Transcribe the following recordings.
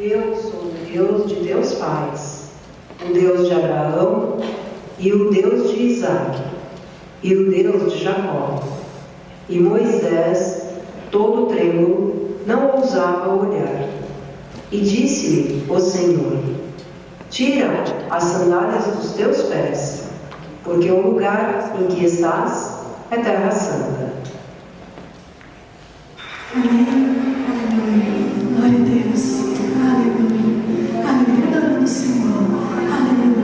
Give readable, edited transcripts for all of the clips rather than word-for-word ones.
Eu sou o Deus de teus pais, o Deus de Abraão e o Deus de Isaque e o Deus de Jacó. E Moisés, todo trêmulo, não ousava olhar. E disse-lhe o Senhor: tira as sandálias dos teus pés, porque o lugar em que estás é terra santa. Amém. Aleluia. Glória a Deus. Aleluia. Aleluia. Adorando o Senhor. Aleluia.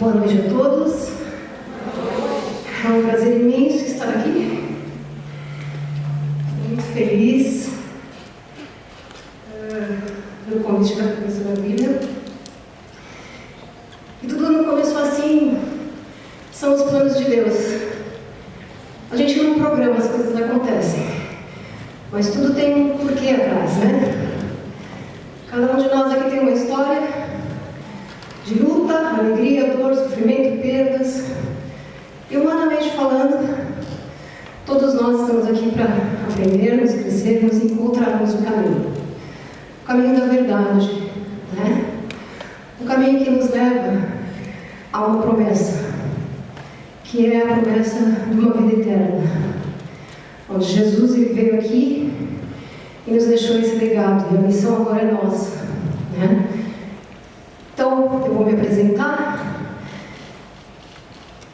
Boa noite a todos. É um prazer imenso estar aqui. Muito feliz pelo convite da professora Bíblia. E tudo não começou assim, são os planos de Deus. A gente não programa, as coisas acontecem. Mas tudo tem um porquê atrás, né? Cada um de nós aqui tem uma história de luta, alegria, dor, sofrimento, perdas. E humanamente falando, todos nós estamos aqui para aprendermos, crescermos e encontrarmos o caminho. O caminho da verdade, né? O caminho que nos leva a uma promessa, que é a promessa de uma vida eterna, onde Jesus veio aqui e nos deixou esse legado, e a missão agora é nossa, né? Então, eu vou me apresentar.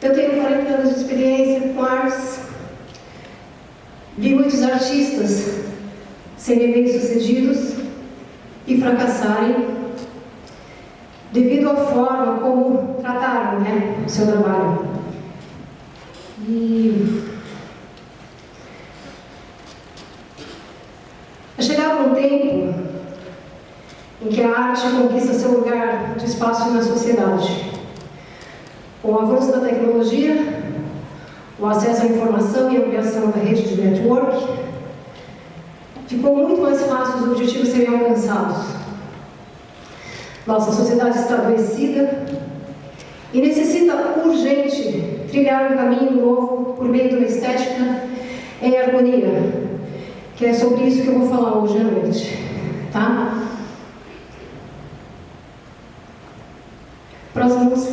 Eu tenho 40 anos de experiência com artes. Vi muitos artistas serem bem-sucedidos e fracassarem devido à forma como trataram, né, o seu trabalho. E chegava um tempo em que a arte conquista seu lugar de espaço na sociedade. Com o avanço da tecnologia, o acesso à informação e a ampliação da rede de network, ficou muito mais fácil os objetivos serem alcançados. Nossa sociedade está adoecida e necessita urgente trilhar um caminho novo por meio de uma estética em harmonia, que é sobre isso que eu vou falar hoje à noite, tá? Próximos.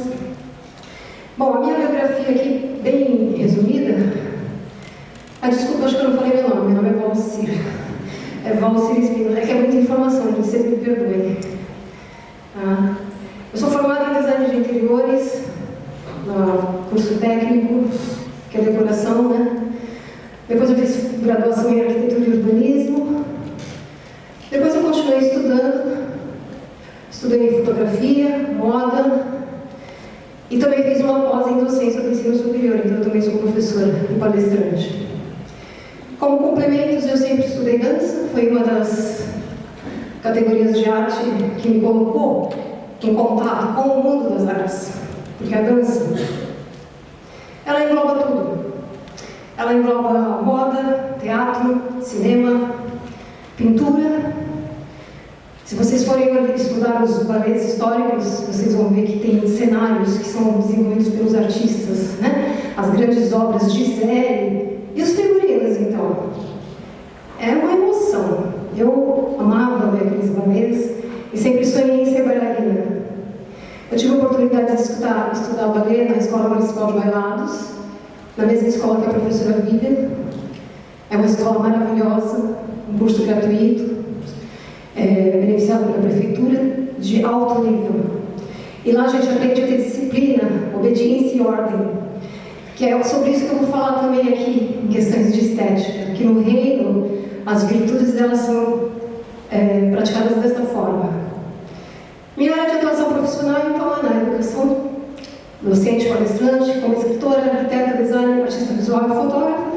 Bom, a minha biografia aqui, bem resumida. Desculpa, acho que eu não falei meu nome é Valcir. É Valcir Espino. É que é muita informação, vocês me perdoem. Eu sou formada em design de interiores, no curso técnico, que é decoração, né? Depois eu fiz graduação em arquitetura e urbanismo. Depois eu continuei estudando. Estudei fotografia, moda. E também fiz uma pós em docência do ensino superior, então eu também sou professora e palestrante. Como complementos, eu sempre estudei dança, foi uma das categorias de arte que me colocou em contato com o mundo das artes, porque a dança, ela engloba tudo. Ela engloba moda, teatro, cinema, pintura. Se vocês forem estudar os balés históricos, vocês vão ver que tem cenários que são desenvolvidos pelos artistas, né? As grandes obras de Gisele e os figurinos, então. É uma emoção. Eu amava ver aqueles balés e sempre sonhei em ser bailarina. Eu tive a oportunidade de estudar balé na Escola Municipal de Bailados, na mesma escola que a professora Vivian. É uma escola maravilhosa, um curso gratuito, beneficiado pela prefeitura, de alto nível. E lá a gente aprende a ter disciplina, obediência e ordem, que é sobre isso que eu vou falar também aqui, em questões de estética, que no reino as virtudes delas são praticadas desta forma. Minha área de atuação profissional, então, é na educação, docente, palestrante, como escritora, arquiteta, designer, artista visual e fotógrafa.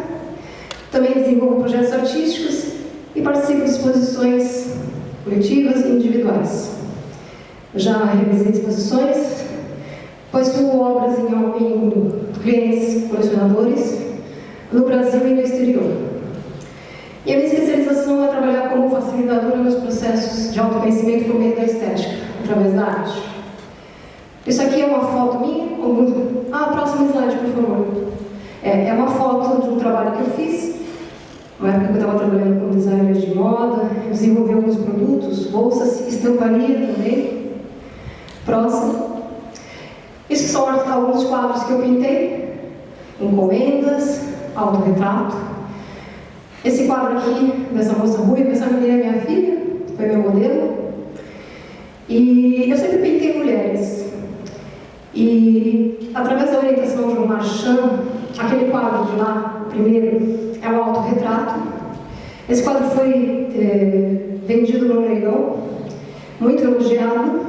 Também desenvolvo projetos artísticos e participo de exposições coletivas e individuais. Já realizei exposições, possuo obras em clientes, colecionadores, no Brasil e no exterior. E a minha especialização é trabalhar como facilitadora nos processos de autoconhecimento por meio da estética, através da arte. Isso aqui é uma foto minha. Próximo slide, por favor. É uma foto de um trabalho que eu fiz. Na época que eu estava trabalhando com designers de moda, eu desenvolvi alguns produtos, bolsas, estamparia também. Próximo. Esses são alguns quadros que eu pintei, encomendas, autorretrato. Esse quadro aqui, dessa moça ruiva, essa menina é minha filha, foi meu modelo. E eu sempre pintei mulheres. E através da orientação de um Marchand, aquele quadro de lá, o primeiro, é um autorretrato. Esse quadro foi vendido num leilão, muito elogiado.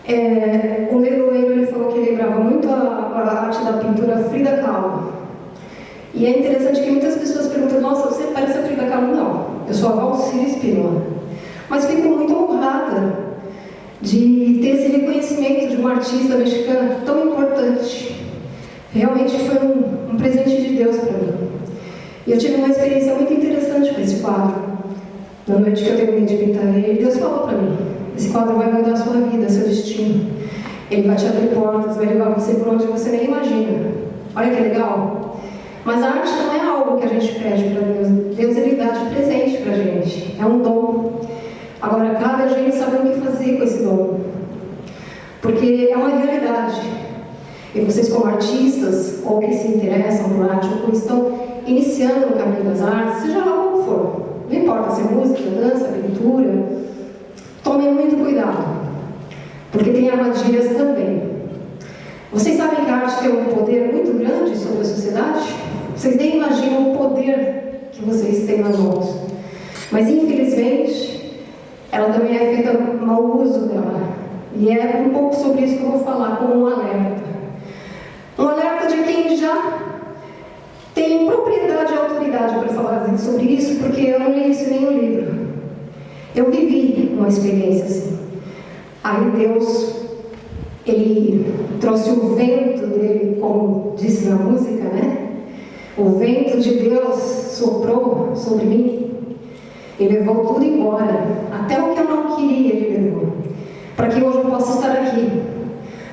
O leiloeiro ele falou que lembrava muito a arte da pintura Frida Kahlo. E é interessante que muitas pessoas perguntam: nossa, você parece a Frida Kahlo? Não, eu sou a Valcíria Espínola. Mas fico muito honrada de ter esse reconhecimento de uma artista mexicana tão importante. Realmente foi um presente de Deus para mim. E eu tive uma experiência muito interessante com esse quadro. Na noite que eu terminei de pintar ele, Deus falou para mim: esse quadro vai mudar a sua vida, seu destino. Ele vai te abrir portas, vai levar você por onde você nem imagina. Olha que legal. Mas a arte não é algo que a gente pede para Deus. Deus, ele dá de presente para a gente. É um dom. Agora, cabe a gente saber o que fazer com esse dom. Porque é uma realidade. E vocês, como artistas, ou que se interessam por arte, ou que estão iniciando no caminho das artes, seja lá como for, não importa se é música, dança, pintura, tomem muito cuidado, porque tem armadilhas também. Vocês sabem que a arte tem um poder muito grande sobre a sociedade? Vocês nem imaginam o poder que vocês têm nas mãos. Mas, infelizmente, ela também é feita mau uso dela. E é um pouco sobre isso que eu vou falar, como um alerta. Um alerta de quem já tem propriedade e autoridade para falar sobre isso, porque eu não li isso em nenhum livro. Eu vivi uma experiência assim. Aí Deus, ele trouxe o vento dele, como disse na música, né? O vento de Deus soprou sobre mim e levou tudo embora. Até o que eu não queria, ele levou. Para que hoje eu possa estar aqui,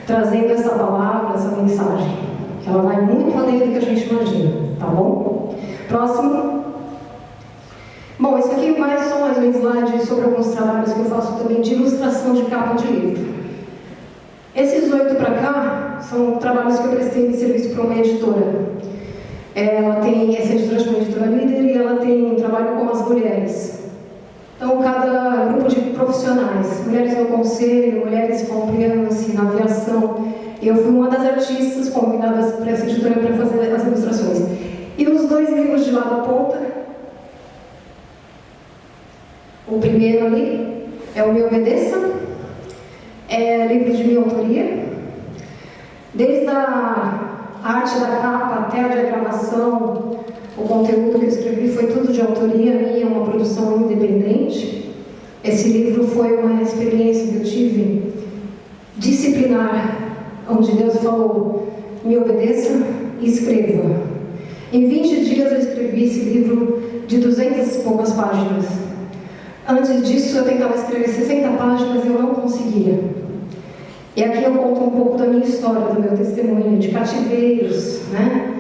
trazendo essa palavra, essa mensagem. Que ela vai muito além do que a gente imagina, tá bom? Próximo. Bom, isso aqui mais só mais um slide sobre alguns trabalhos que eu faço também de ilustração de capa de livro. Esses 8 para cá são trabalhos que eu prestei de serviço para uma editora. Essa editora chama Editora Líder e ela tem um trabalho com as mulheres. Então, cada grupo de profissionais, mulheres no conselho, mulheres com compliance, na aviação. Eu fui uma das artistas convidadas para essa editora para fazer as ilustrações. E os 2 livros de lá da ponta, o primeiro ali é o Me Obedeça, é livro de minha autoria. Desde a arte da capa até a diagramação, o conteúdo que eu escrevi foi tudo de autoria minha, uma produção independente. Esse livro foi uma experiência que eu tive disciplinar, onde Deus falou: me obedeça e escreva. Em 20 dias eu escrevi esse livro de 200 e poucas páginas. Antes disso eu tentava escrever 60 páginas e eu não conseguia. E aqui eu conto um pouco da minha história, do meu testemunho, de cativeiros, né?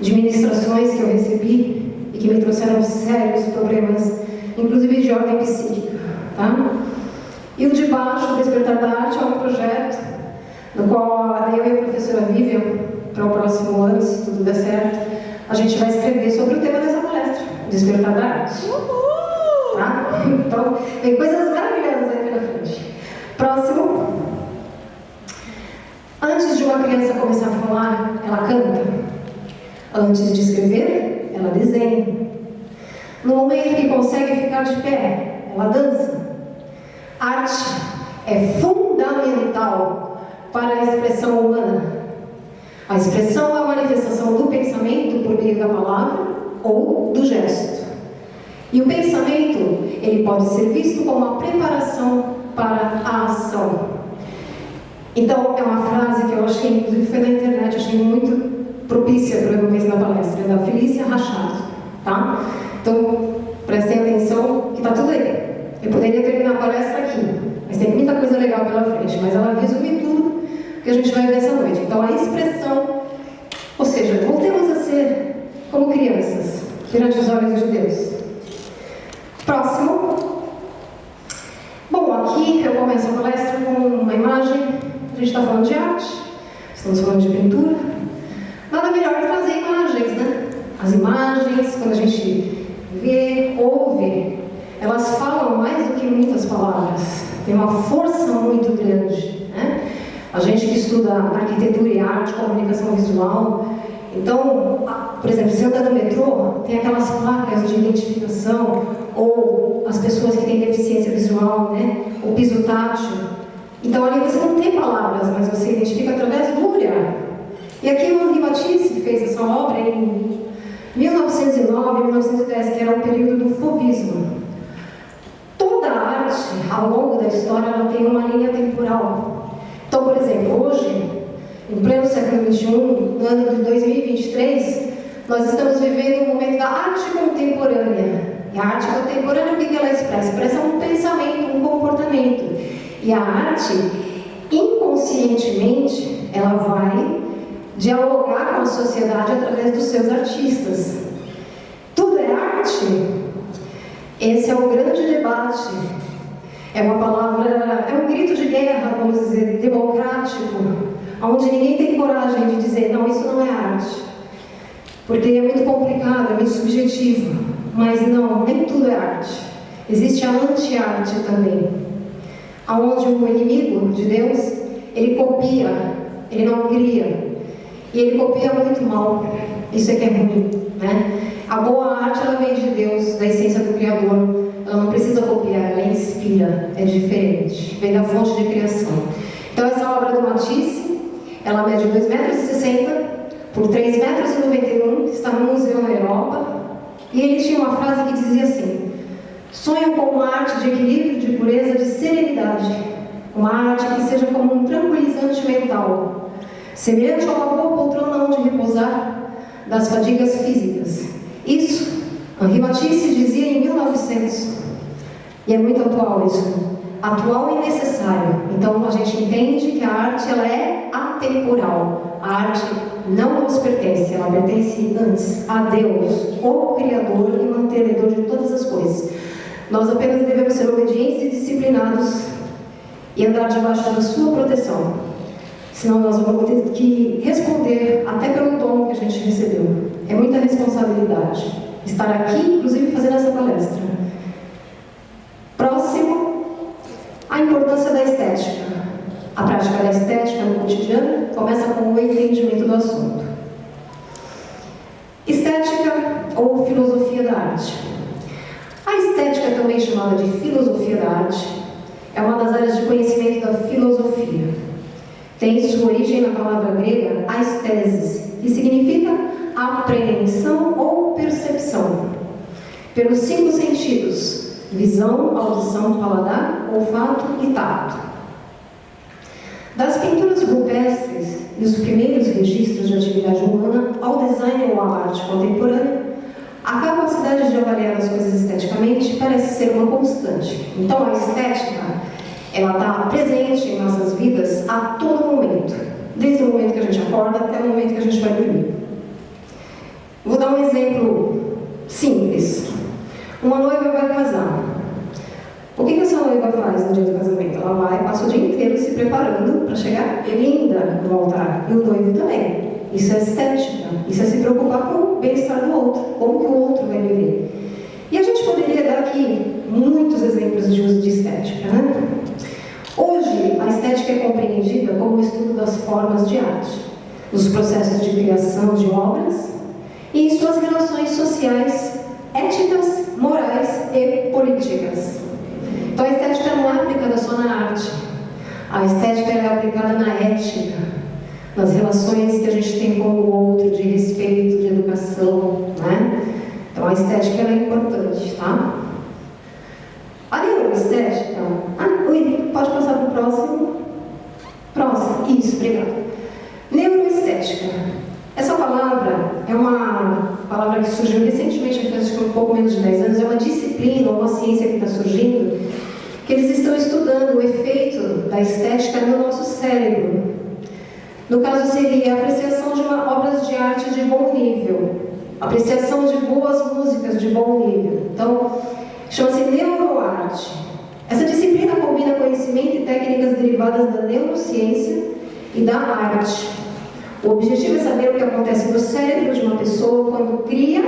De ministrações que eu recebi e que me trouxeram sérios problemas, inclusive de ordem psíquica, tá? E o de baixo, o Despertar da Arte, é um projeto no qual eu e a professora Vivian, para o próximo ano, se tudo der certo, a gente vai escrever sobre o tema dessa palestra, Despertar da Arte. Tá? Então, tem coisas maravilhosas aí pela frente. Próximo. Antes de uma criança começar a falar, ela canta. Antes de escrever, ela desenha. No momento que consegue ficar de pé, ela dança. Arte é fundamental para a expressão humana. A expressão é a manifestação do pensamento por meio da palavra ou do gesto. E o pensamento, ele pode ser visto como uma preparação para a ação. Então, é uma frase que eu achei, inclusive foi na internet, achei muito propícia para o mês da palestra, da Felícia Rachado, tá? Então, prestem atenção que está tudo aí. Eu poderia terminar a palestra aqui, mas tem muita coisa legal pela frente, mas ela resume tudo que a gente vai ver essa noite. Então, a expressão, ou seja, voltemos a ser como crianças, perante os olhos de Deus. Próximo. Bom, aqui eu começo a palestra com uma imagem. A gente está falando de arte, estamos falando de pintura. Nada melhor que trazer imagens, né? As imagens, quando a gente vê, ouve, elas falam mais do que muitas palavras. Tem uma força muito grande, né? A gente que estuda arquitetura e arte, comunicação visual. Então, por exemplo, você anda no metrô, tem aquelas placas de identificação, ou as pessoas que têm deficiência visual, né? O piso tátil. Então ali você não tem palavras, mas você identifica através do olhar. E aqui o Henri Matisse fez essa obra em 1909, 1910, que era o período do Fauvismo. Toda a arte, ao longo da história, ela tem uma linha temporal. Então, por exemplo, hoje, em pleno século XXI, no ano de 2023, nós estamos vivendo um momento da arte contemporânea. E a arte contemporânea, o que ela expressa? Expressa um pensamento, um comportamento. E a arte, inconscientemente, ela vai dialogar com a sociedade através dos seus artistas. Tudo é arte? Esse é o grande debate. É uma palavra, é um grito de guerra, vamos dizer, democrático, onde ninguém tem coragem de dizer, não, isso não é arte. Porque é muito complicado, é muito subjetivo. Mas não, nem tudo é arte. Existe a anti-arte também. Onde o inimigo de Deus, ele copia, ele não cria. E ele copia muito mal. Isso é que é ruim, né? A boa arte, ela vem de Deus, da essência do Criador. Ela não precisa copiar, ela inspira. É diferente. Vem da fonte de criação. Então, essa obra do Matisse, ela mede 2,60 m por 3,91 m, está no museu na Europa. E ele tinha uma frase que dizia assim: sonho com uma arte de equilíbrio, de pureza, de serenidade. Uma arte que seja como um tranquilizante mental, semelhante a uma boa poltrona onde repousar das fadigas físicas. Isso, Henri Matisse dizia em 1900. E é muito atual isso. Atual e necessário. Então a gente entende que a arte, ela é atemporal. A arte não nos pertence, ela pertence antes a Deus, o Criador e mantenedor de todas as coisas. Nós apenas devemos ser obedientes e disciplinados e andar debaixo da sua proteção. Senão nós vamos ter que responder até pelo dom que a gente recebeu. É muita responsabilidade estar aqui, inclusive fazendo essa palestra. Próximo, a importância da estética. A prática da estética no cotidiano começa com o entendimento do assunto. Estética ou filosofia da arte. A estética, também chamada de filosofia da arte, é uma das áreas de conhecimento da filosofia. Tem sua origem na palavra grega aesthesis, que significa apreensão ou percepção, pelos 5 sentidos: visão, audição, paladar, olfato e tato. Das pinturas rupestres e os primeiros registros de atividade humana ao design ou à arte contemporânea, a capacidade de avaliar as coisas esteticamente parece ser uma constante. Então, a estética, ela está presente em nossas vidas a todo momento, desde o momento que a gente acorda até o momento que a gente vai dormir. Vou dar um exemplo simples. Uma noiva vai casar. O que essa noiva faz no dia do casamento? Ela vai, passa o dia inteiro se preparando para chegar linda no altar. E o noivo também. Isso é estética. Isso é se preocupar com o bem-estar do outro. Como que o outro vai viver. E a gente poderia dar aqui muitos exemplos de uso de estética, né? Hoje, a estética é compreendida como o estudo das formas de arte, dos processos de criação de obras e em suas relações sociais, éticas, morais e políticas. Então, a estética não é aplicada só na arte. A estética é aplicada na ética, nas relações que a gente tem com o outro, de respeito, de educação, né? Então, a estética é importante, tá? A neuroestética... pode passar para o próximo. Próximo. Isso, obrigada. Neuroestética. Essa palavra é uma palavra que surgiu recentemente, faz um pouco menos de 10 anos. É uma disciplina, uma ciência que está surgindo, que eles estão estudando o efeito da estética no nosso cérebro. No caso, seria a apreciação de obras de arte de bom nível, apreciação de boas músicas de bom nível. Então, chama-se neuroarte. Essa disciplina combina conhecimento e técnicas derivadas da neurociência e da arte. O objetivo é saber o que acontece no cérebro de uma pessoa quando cria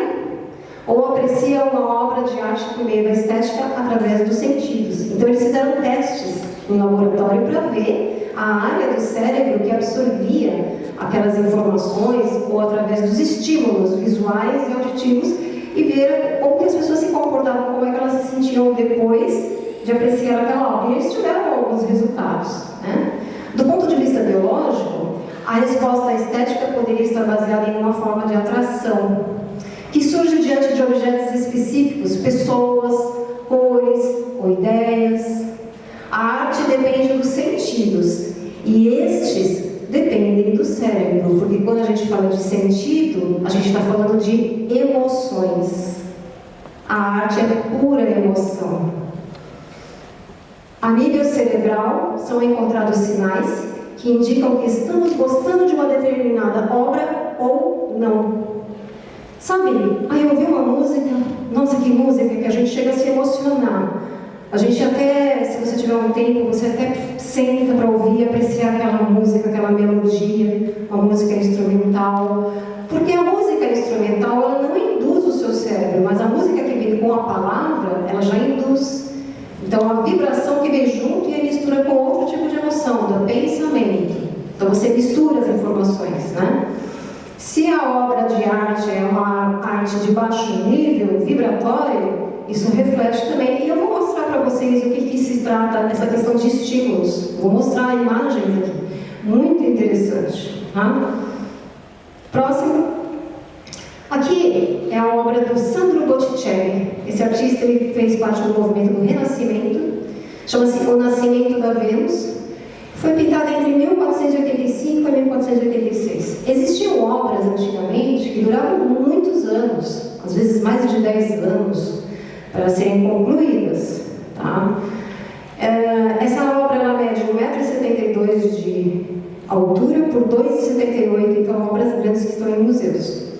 ou aprecia uma obra de arte por meio da estética através dos sentidos. Então, eles fizeram testes em laboratório para ver a área do cérebro que absorvia aquelas informações ou através dos estímulos visuais e auditivos e ver como que as pessoas se comportavam, como é que elas se sentiam depois de apreciar aquela obra. E eles tiveram alguns resultados. né? Do ponto de vista biológico, a resposta estética poderia estar baseada em uma forma de atração, que surge diante de objetos específicos, pessoas, cores ou ideias. A arte depende dos sentidos, e estes dependem do cérebro, porque quando a gente fala de sentido, a gente está falando de emoções. A arte é pura emoção. A nível cerebral, são encontrados sinais que indicam que estamos gostando de uma determinada obra ou não. Sabe, eu ouvi uma música, nossa, que música, que a gente chega a se emocionar. A gente até, se você tiver um tempo, você até senta para ouvir, apreciar aquela música, aquela melodia, uma música instrumental. Porque a música instrumental, ela não induz o seu cérebro, mas a música que vem com a palavra, ela já induz. Então, a vibração que vem junto e mistura com outro tipo de emoção, do pensamento. Então, você mistura as informações, né? Se a obra de arte é uma arte de baixo nível, vibratório, isso reflete também. E eu vou mostrar para vocês o que se trata essa questão de estímulos. Vou mostrar imagens aqui. Muito interessante. Tá? Próximo. Aqui é a obra do Sandro Botticelli. Esse artista ele fez parte do movimento do Renascimento. Chama-se O Nascimento da Vênus. Foi pintada entre 1485 e 1486. Existiam obras antigamente que duravam muitos anos, às vezes mais de 10 anos, para serem concluídas. Tá? Essa obra ela mede 1,72 m de altura por 2,78 m, então obras grandes que estão em museus.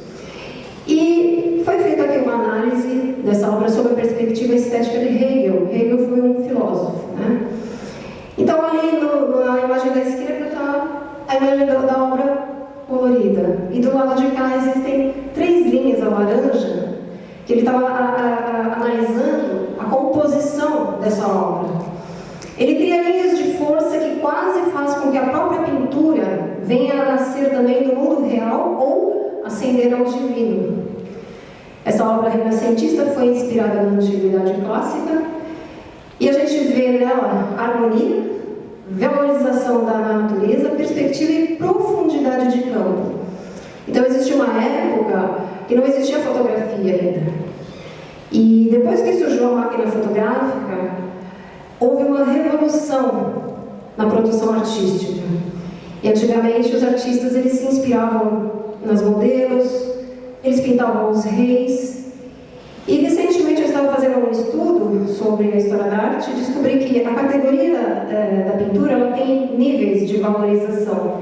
E foi feita aqui uma análise dessa obra sob a perspectiva estética de Hegel. Hegel foi um filósofo, né? Então, ali na imagem da esquerda está a imagem da obra colorida. E do lado de cá existem 3 linhas a laranja, que ele estava analisando a composição dessa obra. Ele cria linhas de força que quase faz com que a própria pintura venha a nascer também do mundo real ou ascender ao divino. Essa obra renascentista foi inspirada na Antiguidade Clássica e a gente vê nela harmonia, valorização da natureza, perspectiva e profundidade de campo. Então existe uma época que não existia fotografia ainda. E depois que surgiu a máquina fotográfica, houve uma revolução na produção artística. E antigamente os artistas eles se inspiravam nas modelos, eles pintavam os reis. E recentemente eu estava fazendo um estudo sobre a história da arte e descobri que a categoria da pintura ela tem níveis de valorização.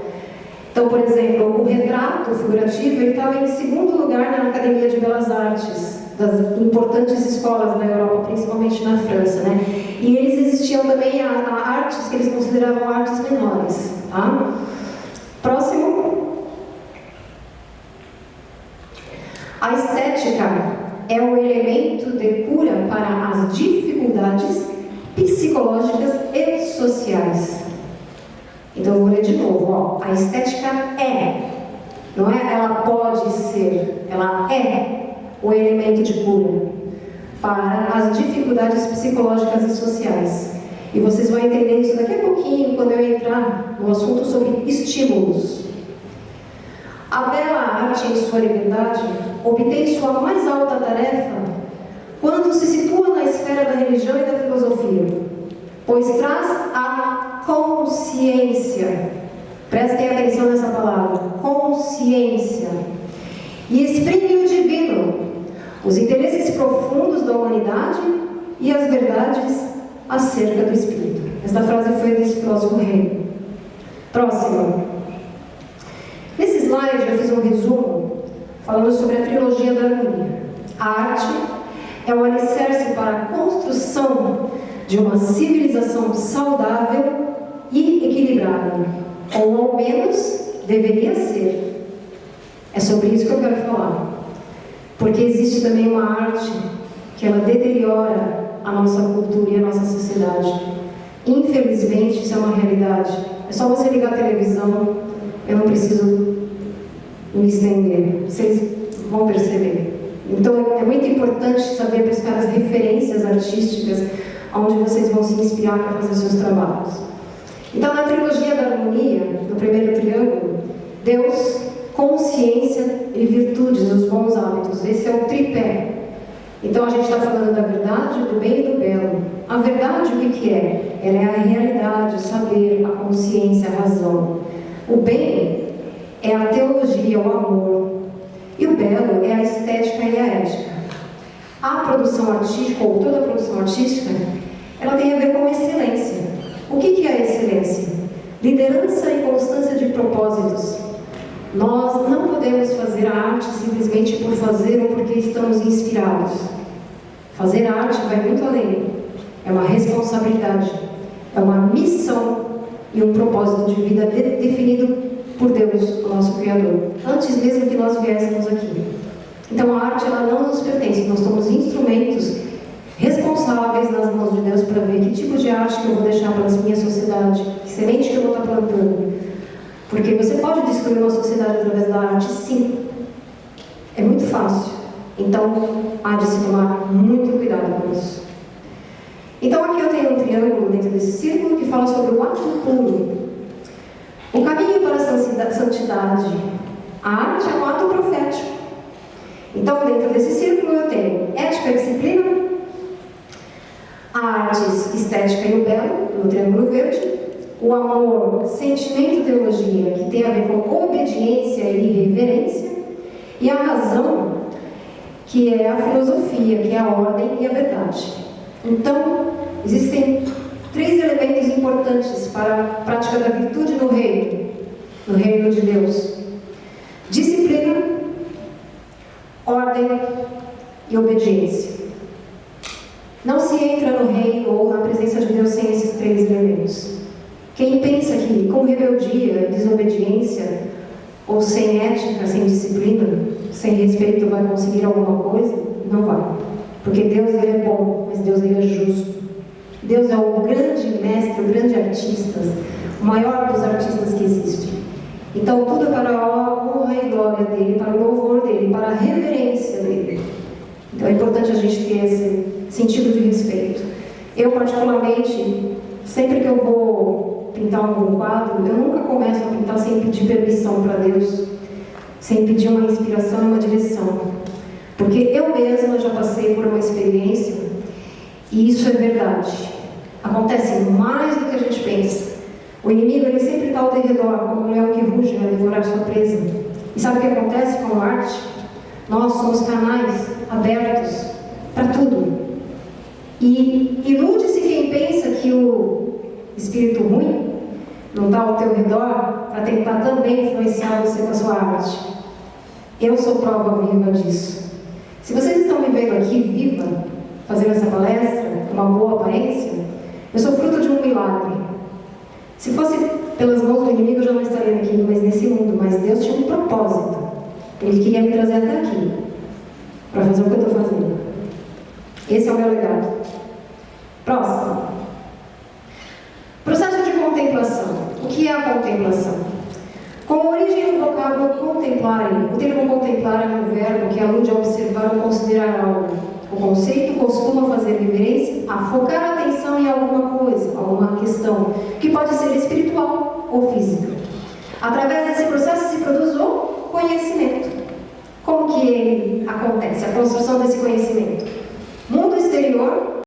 Então, por exemplo, o retrato figurativo ele estava em 2º lugar na Academia de Belas Artes, das importantes escolas na Europa, principalmente na França, né? E eles existiam também a artes que eles consideravam artes menores, tá? Próximo. A estética é um elemento de cura para as dificuldades psicológicas e sociais. Então eu vou ler de novo, ó. A estética é, não é ela pode ser, ela é o elemento de cura para as dificuldades psicológicas e sociais. E vocês vão entender isso daqui a pouquinho, quando eu entrar no assunto sobre estímulos. A bela arte, em sua liberdade, obtém sua mais alta tarefa quando se situa na esfera da religião e da filosofia, pois traz a consciência. Prestem atenção nessa palavra, consciência. E exprime o divino, os interesses profundos da humanidade e as verdades acerca do espírito. Esta frase foi desse filósofo rei. Próximo. Nesse slide eu fiz um resumo falando sobre a trilogia da harmonia. A arte é o alicerce para a construção de uma civilização saudável e equilibrada, ou ao menos deveria ser. É sobre isso que eu quero falar, porque existe também uma arte que ela deteriora a nossa cultura e a nossa sociedade. Infelizmente isso é uma realidade. É só você ligar a televisão, eu não preciso me estender, vocês vão perceber. Então é muito importante saber buscar as referências artísticas onde vocês vão se inspirar para fazer seus trabalhos. Então, na trilogia da harmonia, no primeiro triângulo, Deus, consciência e virtudes, os bons hábitos. Esse é o tripé. Então, a gente está falando da verdade, do bem e do belo. A verdade, o que é? Ela é a realidade, o saber, a consciência, a razão. O bem é a teologia, o amor. E o belo é a estética e a ética. A produção artística, ou toda a produção artística, ela tem a ver com excelência. O que é a excelência? Liderança e constância de propósitos. Nós não podemos fazer a arte simplesmente por fazer ou porque estamos inspirados. Fazer a arte vai muito além. É uma responsabilidade, é uma missão e um propósito de vida definido por Deus, o nosso Criador, antes mesmo que nós viéssemos aqui. Então a arte, ela não nos pertence, nós somos instrumentos responsáveis nas mãos de Deus para ver que tipo de arte que eu vou deixar para a minha sociedade, que semente que eu vou estar plantando. Porque você pode destruir uma sociedade através da arte, sim. É muito fácil. Então, há de se tomar muito cuidado com isso. Então, aqui eu tenho um triângulo dentro desse círculo que fala sobre o ato puro. O caminho para a santidade. A arte é um ato profético. Então, dentro desse círculo eu tenho ética e disciplina, a arte estética e o belo, no triângulo verde, o amor, sentimento e teologia, que tem a ver com obediência e reverência, e a razão, que é a filosofia, que é a ordem e a verdade. Então, existem 3 elementos importantes para a prática da virtude no reino de Deus: disciplina, ordem e obediência. Não se entra no reino ou na presença de Deus sem esses 3 elementos. Quem pensa que com rebeldia, desobediência, ou sem ética, sem disciplina, sem respeito vai conseguir alguma coisa, não vai. Porque Deus, ele é bom, mas Deus, ele é justo. Deus é o grande mestre, o grande artista, o maior dos artistas que existe. Então tudo é para a honra e glória dele, para o louvor dele, para a reverência dele. Então é importante a gente ter esse sentido de respeito. Eu, particularmente, sempre que eu vou pintar algum quadro, eu nunca começo a pintar sem pedir permissão para Deus, sem pedir uma inspiração e uma direção. Porque eu mesma já passei por uma experiência, e isso é verdade. Acontece mais do que a gente pensa. O inimigo, ele sempre está ao redor, como um leão que ruge a devorar sua presa. E sabe o que acontece com a arte? Nós somos canais abertos para tudo. E ilude-se quem pensa que o espírito ruim não está ao teu redor para tentar também influenciar você com a sua arte. Eu sou prova viva disso. Se vocês estão me vendo aqui viva, fazendo essa palestra, com uma boa aparência, eu sou fruto de um milagre. Se fosse pelas mãos do inimigo, eu já não estaria aqui, mas nesse mundo. Mas Deus tinha um propósito. Ele queria me trazer até aqui, para fazer o que eu estou fazendo. Esse é o meu legado. Próximo. Processo de contemplação. O que é a contemplação? Com origem no vocábulo contemplare, o termo contemplar é um verbo que alude a observar ou considerar algo. O conceito costuma fazer referência a focar a atenção em alguma coisa, alguma questão, que pode ser espiritual ou física.